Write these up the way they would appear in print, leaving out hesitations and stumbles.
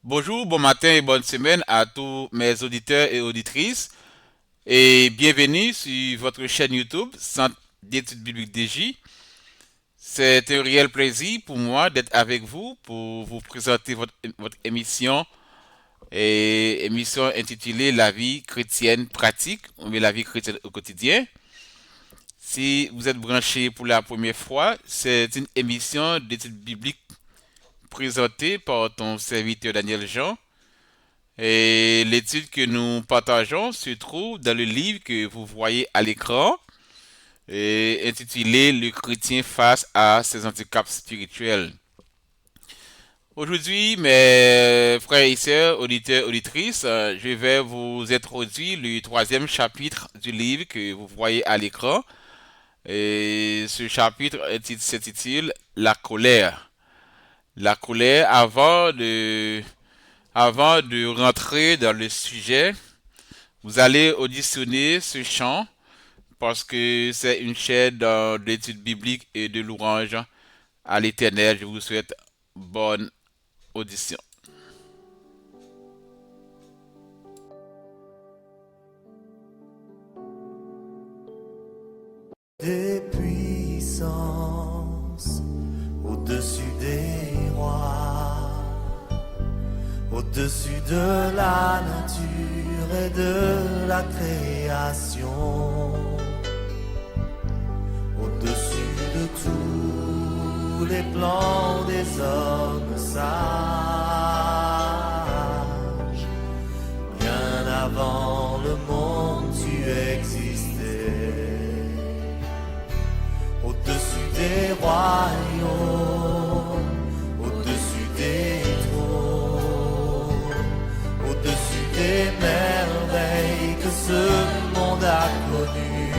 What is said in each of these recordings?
Bonjour, bon matin et bonne semaine à tous mes auditeurs et auditrices et bienvenue sur votre chaîne YouTube Centre d'études bibliques DJ. C'est un réel plaisir pour moi d'être avec vous pour vous présenter votre émission et émission intitulée La vie chrétienne pratique ou bien la vie chrétienne au quotidien. Si vous êtes branché pour la première fois, c'est une émission d'études bibliques présentée par ton serviteur Daniel Jean. Et l'étude que nous partageons se trouve dans le livre que vous voyez à l'écran, intitulé Le chrétien face à ses handicaps spirituels. Aujourd'hui, mes frères et sœurs, auditeurs, auditrices, je vais vous introduire le troisième chapitre du livre que vous voyez à l'écran. Et ce chapitre s'intitule La colère. La colère, avant de rentrer dans le sujet, vous allez auditionner ce chant parce que c'est une chaîne d'études bibliques et de louanges à l'Éternel. Je vous souhaite bonne audition. Des puissances au-dessus des rois, au-dessus de la nature et de la création, au-dessus de tous les plans des hommes sages, bien avant le monde tu existais. Au-dessus des royaumes, au-dessus des trônes, au-dessus des merveilles que ce monde a connues,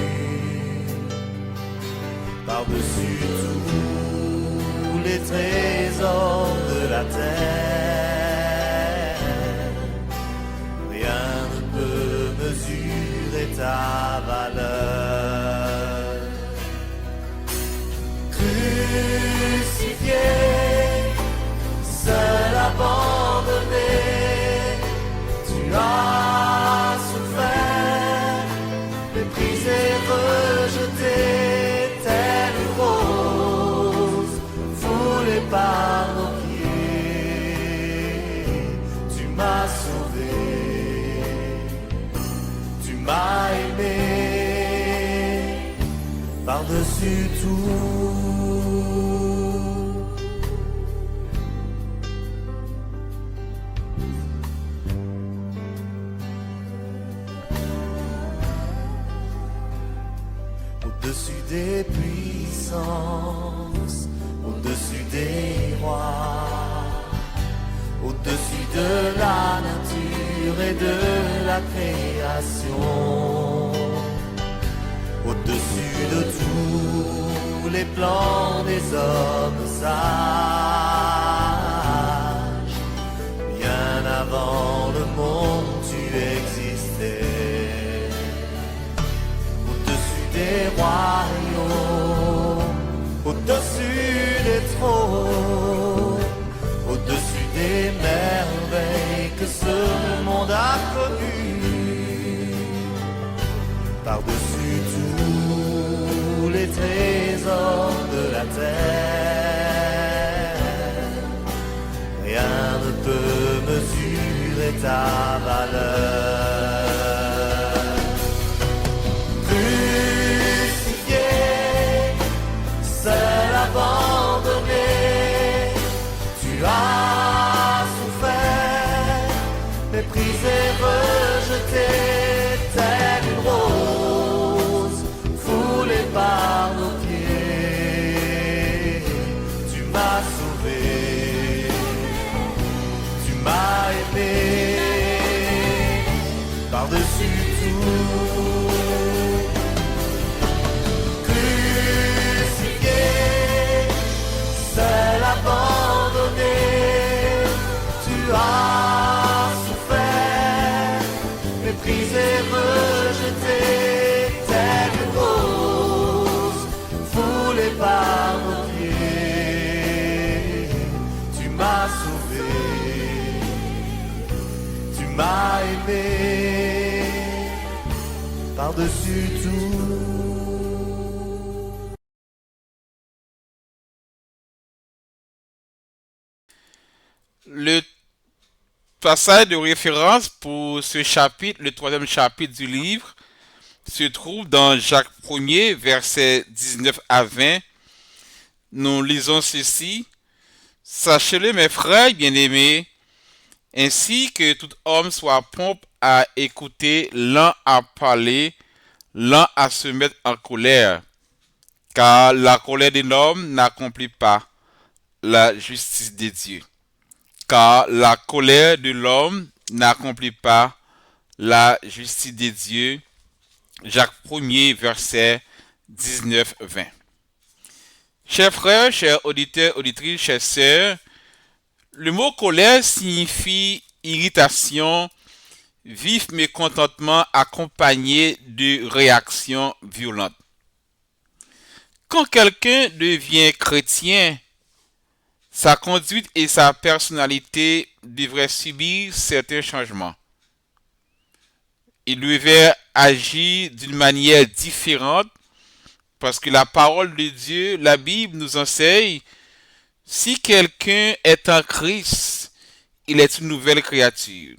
par-dessus tous les trésors de la terre, rien ne peut mesurer ta valeur. Crucifié, seul abandonné, tu as souffert, méprisé, rejeté, telle une rose, foulée par nos pieds. Tu m'as sauvé, tu m'as aimé, par-dessus tout. Au-dessus des puissances, au-dessus des rois, au-dessus de la nature et de la création, au-dessus de tous les plans des hommes sages, bien avant le monde tu existais. Au-dessus des royaumes, au-dessus des trônes, au-dessus des merveilles que ce monde a connues, par-dessus tous les trésors de la terre, rien ne peut mesurer ta valeur. Crucifié, seul abandonné, tu as souffert, méprisé, rejeté, telle une rose, foulée par nos pieds. Tu m'as sauvé, tu m'as aimé, par-dessus tout. Crucifié, seul abandonné, tu as souffert, méprisé, rejeté, telle une rose, foulée par nos pieds. Tu m'as sauvé, m'as aimé par-dessus tout. Le passage de référence pour ce chapitre, le troisième chapitre du livre, se trouve dans Jacques 1er, versets 19 à 20. Nous lisons ceci. Sachez-le, mes frères bien-aimés, ainsi que tout homme soit prompt à écouter, lent à parler, lent à se mettre en colère, car la colère d'un homme n'accomplit pas la justice de Dieu. Car la colère de l'homme n'accomplit pas la justice de Dieu. Jacques 1er, verset 19-20. Chers frères, chers auditeurs, auditrices, chers sœurs, le mot colère signifie irritation, vif mécontentement accompagné de réactions violentes. Quand quelqu'un devient chrétien, sa conduite et sa personnalité devraient subir certains changements. Il devait agir d'une manière différente parce que la parole de Dieu, la Bible nous enseigne, si quelqu'un est en Christ, il est une nouvelle créature.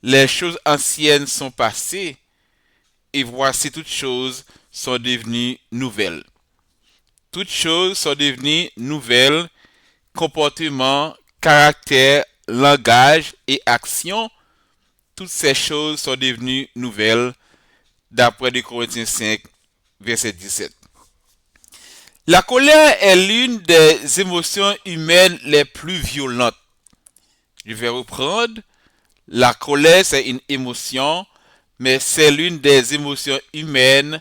Les choses anciennes sont passées et voici toutes choses sont devenues nouvelles. Toutes choses sont devenues nouvelles, comportement, caractère, langage et action, toutes ces choses sont devenues nouvelles, d'après 2 Corinthiens 5, verset 17. La colère est l'une des émotions humaines les plus violentes. Je vais reprendre. La colère, c'est une émotion, mais c'est l'une des émotions humaines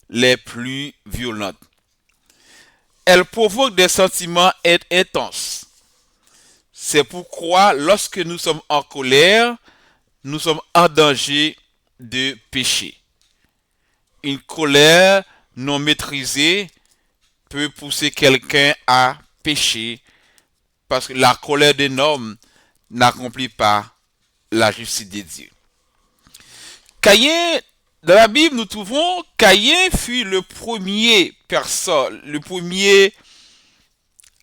les plus violentes. Elle provoque des sentiments intenses. C'est pourquoi, lorsque nous sommes en colère, nous sommes en danger de pécher. Une colère non maîtrisée peut pousser quelqu'un à pécher parce que la colère d'un homme n'accomplit pas la justice de Dieu. Caïn, dans la Bible, nous trouvons Caïn fut le premier personne, le premier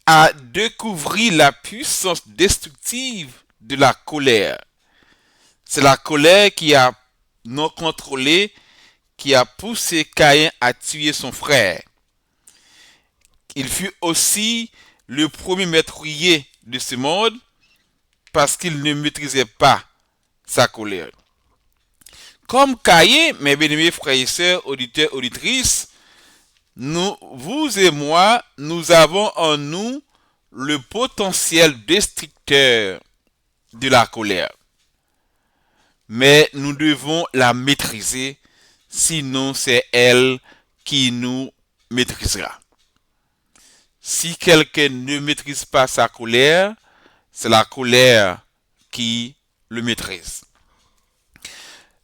à découvrir la puissance destructive de la colère. C'est la colère qui a non contrôlée qui a poussé Caïn à tuer son frère. Il fut aussi le premier meurtrier de ce monde parce qu'il ne maîtrisait pas sa colère. Comme Caïn, mes bien-aimés frères et sœurs, auditeurs, auditrices, vous et moi, nous avons en nous le potentiel destructeur de la colère. Mais nous devons la maîtriser, sinon c'est elle qui nous maîtrisera. Si quelqu'un ne maîtrise pas sa colère, c'est la colère qui le maîtrise.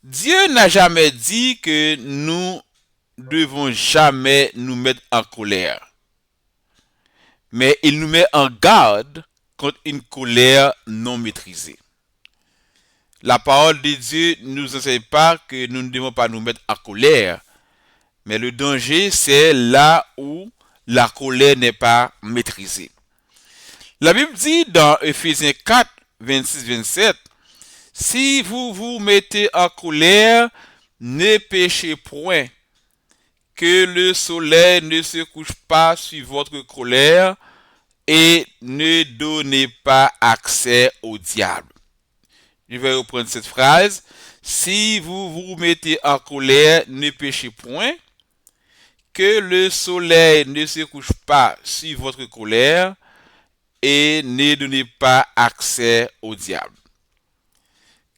Dieu n'a jamais dit que nous devons jamais nous mettre en colère. Mais il nous met en garde contre une colère non maîtrisée. La parole de Dieu ne nous enseigne pas que nous ne devons pas nous mettre en colère. Mais le danger, c'est là où la colère n'est pas maîtrisée. La Bible dit dans Ephésiens 4, 26-27, si vous vous mettez en colère, ne péchez point, que le soleil ne se couche pas sur votre colère et ne donnez pas accès au diable. Je vais reprendre cette phrase. Si vous vous mettez en colère, ne péchez point, que le soleil ne se couche pas sur votre colère et ne donnez pas accès au diable.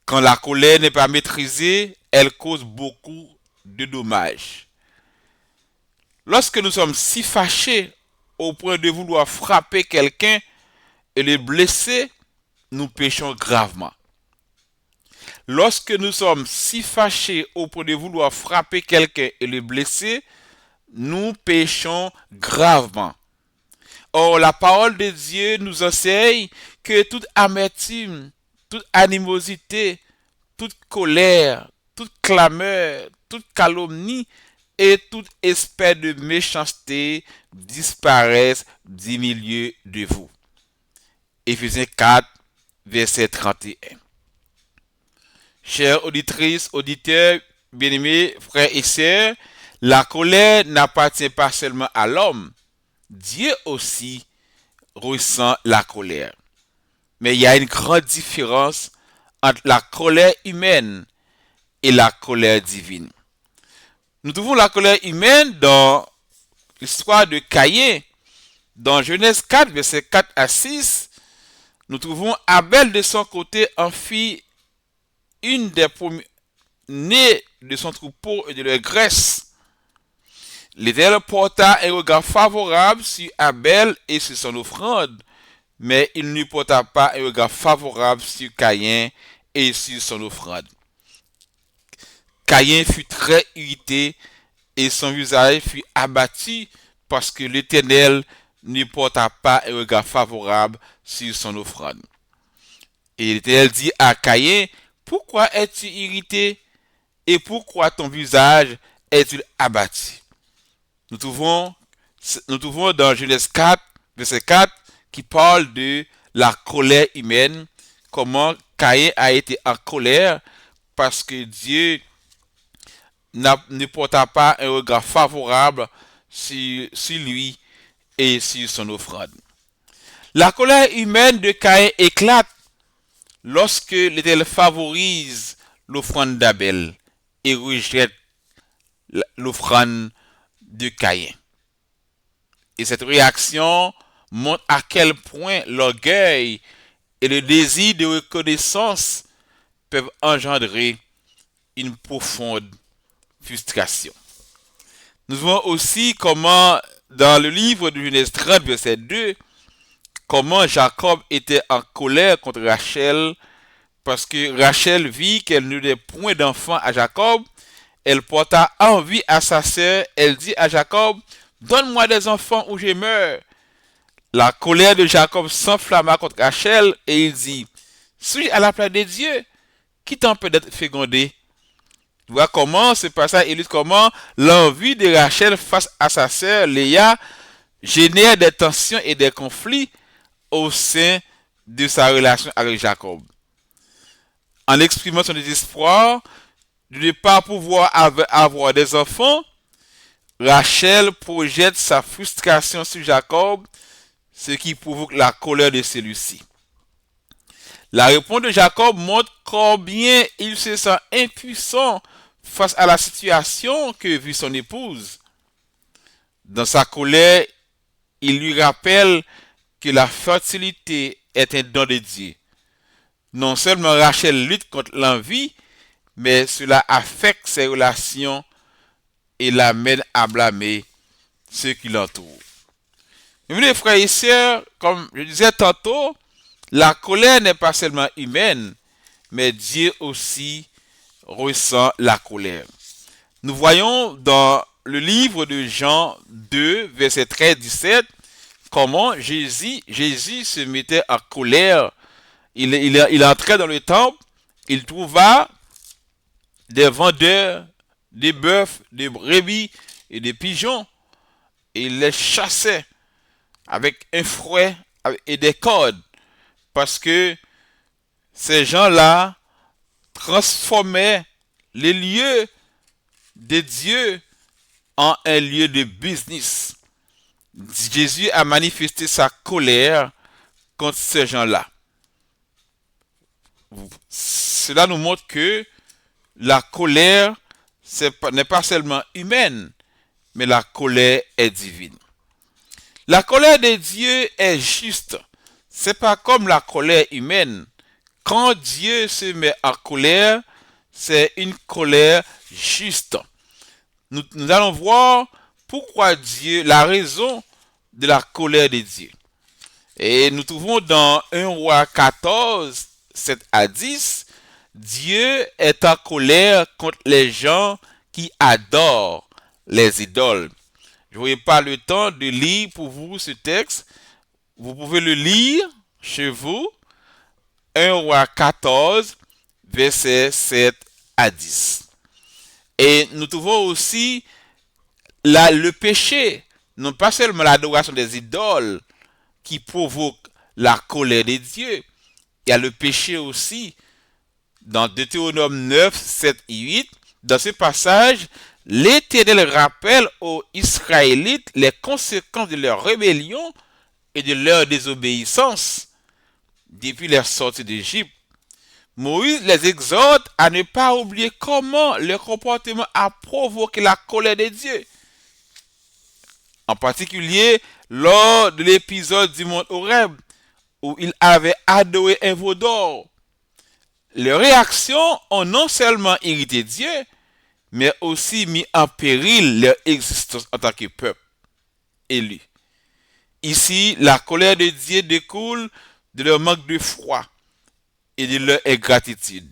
Quand la colère n'est pas maîtrisée, elle cause beaucoup de dommages. Lorsque nous sommes si fâchés au point de vouloir frapper quelqu'un et le blesser, nous péchons gravement. Lorsque nous sommes si fâchés au point de vouloir frapper quelqu'un et le blesser, nous péchons gravement. Or, la parole de Dieu nous enseigne que toute amertume, toute animosité, toute colère, toute clameur, toute calomnie et toute espèce de méchanceté disparaissent du milieu de vous. Éphésiens 4, verset 31. Chères auditrices, auditeurs, bien-aimés, frères et sœurs, la colère n'appartient pas seulement à l'homme. Dieu aussi ressent la colère. Mais il y a une grande différence entre la colère humaine et la colère divine. Nous trouvons la colère humaine dans l'histoire de Caïn. Dans Genèse 4, versets 4 à 6, nous trouvons Abel de son côté en fit une des premiers-nés de son troupeau et de leur graisse. L'Éternel porta un regard favorable sur Abel et sur son offrande, mais il ne porta pas un regard favorable sur Caïn et sur son offrande. Caïn fut très irrité et son visage fut abattu parce que l'Éternel ne porta pas un regard favorable sur son offrande. Et l'Éternel dit à Caïn, pourquoi es-tu irrité et pourquoi ton visage est-il abattu? Nous trouvons dans Genèse 4, verset 4, qui parle de la colère humaine, comment Caïn a été en colère parce que Dieu ne porta pas un regard favorable sur lui et sur son offrande. La colère humaine de Caïn éclate lorsque l'Éternel favorise l'offrande d'Abel et rejette l'offrande de Caïn. Et cette réaction montre à quel point l'orgueil et le désir de reconnaissance peuvent engendrer une profonde frustration. Nous voyons aussi comment, dans le livre de Genèse 30, verset 2, comment Jacob était en colère contre Rachel, parce que Rachel vit qu'elle ne donnait point d'enfant à Jacob. Elle porta envie à sa sœur. Elle dit à Jacob, donne-moi des enfants ou je meurs. La colère de Jacob s'enflamma contre Rachel et il dit, suis-je à la place de Dieu? Qui t'empêche d'être fécondé? Tu vois comment ce passage illustre comment l'envie de Rachel face à sa sœur Léa génère des tensions et des conflits au sein de sa relation avec Jacob. En exprimant son désespoir de ne pas pouvoir avoir des enfants, Rachel projette sa frustration sur Jacob, ce qui provoque la colère de celui-ci. La réponse de Jacob montre combien il se sent impuissant face à la situation que vit son épouse. Dans sa colère, il lui rappelle que la fertilité est un don de Dieu. Non seulement Rachel lutte contre l'envie, mais cela affecte ses relations et l'amène à blâmer ceux qui l'entourent. Mes frères et sœurs, comme je disais tantôt, la colère n'est pas seulement humaine, mais Dieu aussi ressent la colère. Nous voyons dans le livre de Jean 2, verset 13-17, comment Jésus se mettait en colère. Il entrait dans le temple, il trouva des vendeurs, des bœufs, des brebis et des pigeons, et il les chassait avec un fouet et des cordes, parce que ces gens-là transformaient les lieux de Dieu en un lieu de business. Jésus a manifesté sa colère contre ces gens-là. Cela nous montre que la colère n'est pas seulement humaine, mais la colère est divine. La colère de Dieu est juste. C'est pas comme la colère humaine. Quand Dieu se met en colère, c'est une colère juste. Nous allons voir pourquoi Dieu, la raison de la colère de Dieu. Et nous trouvons dans 1 Roi 14, 7 à 10, Dieu est en colère contre les gens qui adorent les idoles. Je n'aurai pas le temps de lire pour vous ce texte. Vous pouvez le lire chez vous. 1 Roi 14, versets 7 à 10. Et nous trouvons aussi là le péché, non pas seulement l'adoration des idoles qui provoque la colère de Dieu, il y a le péché aussi. Dans Deutéronome 9, 7 et 8, dans ce passage, l'Éternel rappelle aux Israélites les conséquences de leur rébellion et de leur désobéissance depuis leur sortie d'Égypte. Moïse les exhorte à ne pas oublier comment leur comportement a provoqué la colère de Dieu. En particulier, lors de l'épisode du mont Horeb, où ils avaient adoré un veau d'or. Leurs réactions ont non seulement irrité Dieu, mais aussi mis en péril leur existence en tant que peuple élu. Ici, la colère de Dieu découle de leur manque de foi et de leur ingratitude.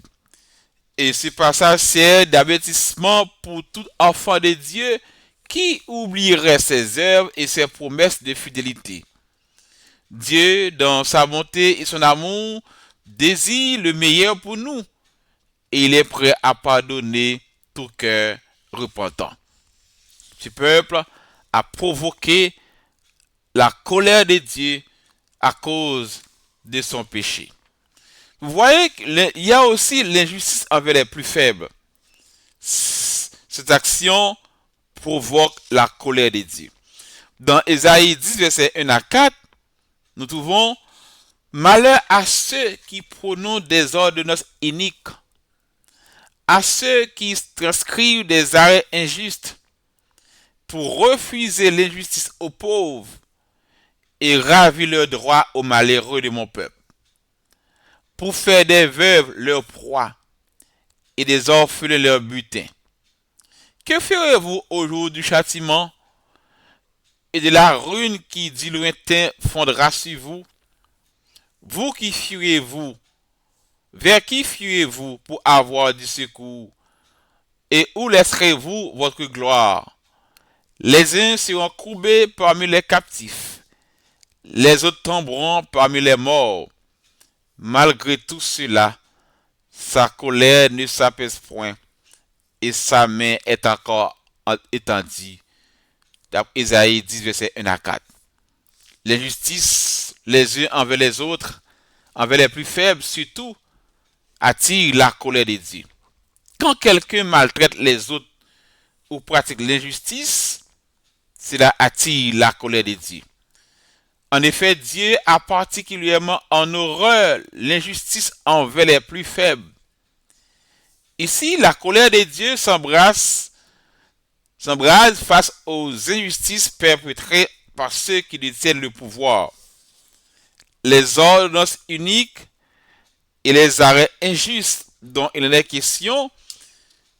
Et ce passage sert d'avertissement pour tout enfant de Dieu qui oublierait ses œuvres et ses promesses de fidélité. Dieu, dans sa bonté et son amour, désire le meilleur pour nous et il est prêt à pardonner tout cœur repentant. Ce peuple a provoqué la colère de Dieu à cause de son péché. Vous voyez qu'il y a aussi l'injustice envers les plus faibles. Cette action provoque la colère de Dieu. Dans Ésaïe 10, versets 1 à 4, nous trouvons « Malheur à ceux qui prononcent des ordonnances iniques, à ceux qui transcrivent des arrêts injustes pour refuser l'injustice aux pauvres et ravir leurs droits aux malheureux de mon peuple, pour faire des veuves leur proie et des orphelins leur butin. Que ferez-vous au jour du châtiment et de la ruine qui du lointain fondra sur vous? Vous qui fuirez-vous, vers qui fuirez-vous pour avoir du secours? Et où laisserez-vous votre gloire? Les uns seront courbés parmi les captifs, les autres tomberont parmi les morts. Malgré tout cela, sa colère ne s'apaise point et sa main est encore étendue. D'après Ésaïe 10, verset 1 à 4. L'injustice les uns envers les autres, envers les plus faibles surtout, attire la colère de Dieu. Quand quelqu'un maltraite les autres ou pratique l'injustice, cela attire la colère de Dieu. En effet, Dieu a particulièrement en horreur l'injustice envers les plus faibles. Ici, la colère de Dieu s'embrase face aux injustices perpétrées par ceux qui détiennent le pouvoir. Les ordonnances uniques et les arrêts injustes dont il en est question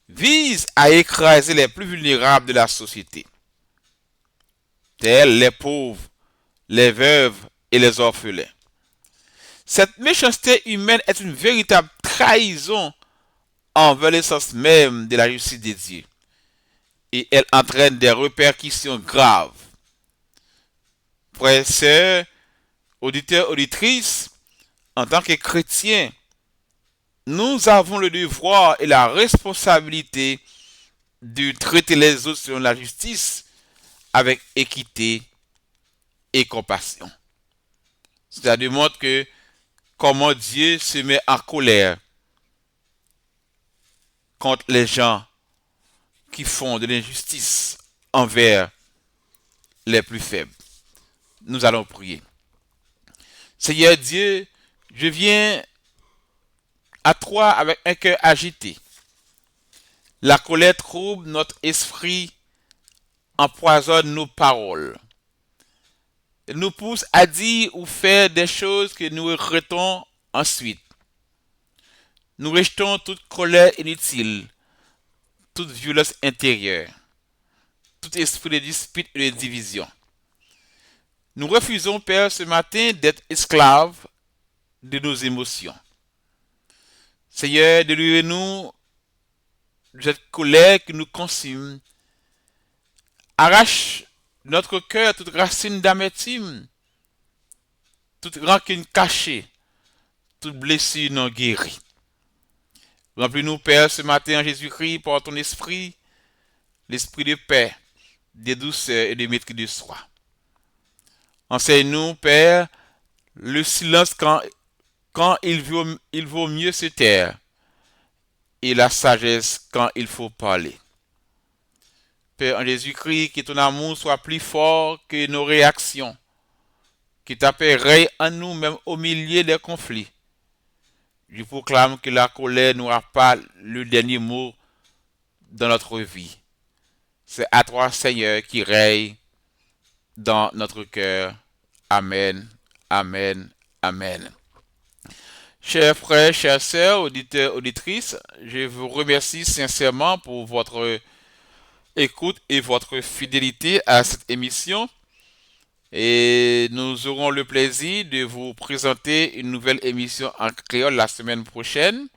visent à écraser les plus vulnérables de la société, tels les pauvres, les veuves et les orphelins. Cette méchanceté humaine est une véritable trahison envers l'essence même de la justice de Dieu. Et elle entraîne des répercussions graves. Frères et sœurs, auditeurs, auditrices, en tant que chrétiens, nous avons le devoir et la responsabilité de traiter les autres selon la justice avec équité et compassion. Cela démontre que comment Dieu se met en colère contre les gens qui font de l'injustice envers les plus faibles. Nous allons prier. Seigneur Dieu, je viens à toi avec un cœur agité. La colère trouble notre esprit, empoisonne nos paroles. Elle nous pousse à dire ou faire des choses que nous regrettons ensuite. Nous rejetons toute colère inutile, toute violence intérieure, tout esprit de dispute et de division. Nous refusons, Père, ce matin d'être esclaves de nos émotions. Seigneur, délivre-nous de cette colère qui nous consume. Arrache de notre cœur toute racine d'amertume, toute rancune cachée, toute blessure non guérie. Remplis-nous, Père, ce matin en Jésus-Christ par ton esprit, l'esprit de paix, de douceur et de maîtrise de soi. Enseigne-nous, Père, le silence quand il vaut mieux se taire et la sagesse quand il faut parler. Père, en Jésus-Christ, que ton amour soit plus fort que nos réactions, que ta paix règne en nous même au milieu des conflits. Je proclame que la colère n'aura pas le dernier mot dans notre vie. C'est à toi, Seigneur, qui règne dans notre cœur. Amen, amen, amen. Chers frères, chères sœurs, auditeurs, auditrices, je vous remercie sincèrement pour votre écoute et votre fidélité à cette émission. Et nous aurons le plaisir de vous présenter une nouvelle émission en créole la semaine prochaine.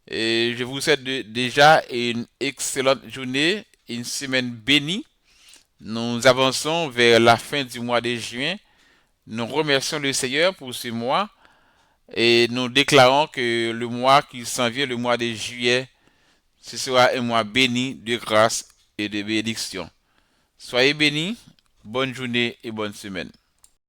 Et je vous souhaite déjà une excellente journée, une semaine bénie. Nous avançons vers la fin du mois de juin. Nous remercions le Seigneur pour ce mois et nous déclarons que le mois qui s'en vient, le mois de juillet, ce sera un mois béni de grâce et de bénédiction. Soyez bénis, bonne journée et bonne semaine.